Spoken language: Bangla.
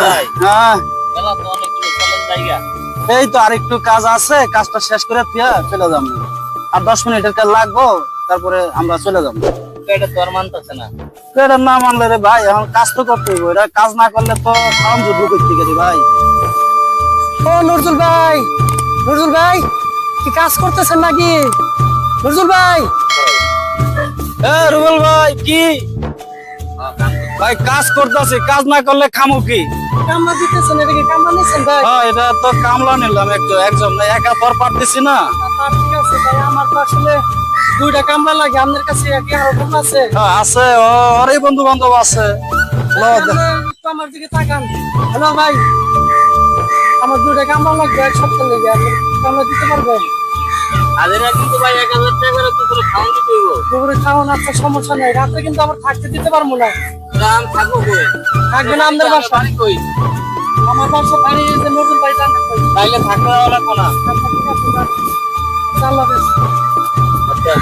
ভাই হ্যাঁ মেলা তো অনেকগুলো চলেন জায়গা। এই তো আরেকটু কাজ আছে, কাজটা শেষ করে তুই চলে যাবো। আর 10 মিনিটের কাজ লাগবো, তারপরে আমরা চলে যাবো। এটা তো আর মানতেছে না। এটা না মানলে রে ভাই, এখন কাজ তো করতে হইব। এটা কাজ না করলে তো খাওয়ান যুদ্ধ করতে গেছি ভাই। ও নজরুল ভাই, নজরুল ভাই কি কাজ করতেছেন নাকি? নজরুল ভাই, রুবেল ভাই কি ভাই কাজ করতেছি, কাজ না করলে খামু কি? কামলা দিতেছেন, এটা কি কামলা নিচ্ছেন ভাই? হ্যাঁ এটা তো কামলা নিলাম, একজন একা পর পারতেছি না। তার ঠিক আছে ভাই, আমার তো আসলে 2টা কামলা লাগে। আপনার কাছে কি আরো কামলা আছে? হ্যাঁ আছে, ওরই বন্ধু বান্ধব আছে। আপনি একটু আমার দিকে তাকান। হ্যালো ভাই, আমার 2টা কামলা লাগবে, এক সপ্তাহ লেগে। আপনি কামলা দিতে পারবেন? আদের কিন্তু ভাই 1000 টাকা করে দুপুরে খাওয়ান দিতে হইব। দুপুরে খাওয়ান আচ্ছা, সমস্যা নাই। রাতে কিন্তু আবার থাকতে দিতে পারবো না। দাম থাকবো কই? থাকবে না আপনার বাসা? বাড়ি কই? আমার বাসা বাড়ি যে নজরুল ভাই জানেন ভাই। তাইলে থাকতে লাগবো না। আচ্ছা ঠিক আছে, আল্লাহ হাফেজ। আচ্ছা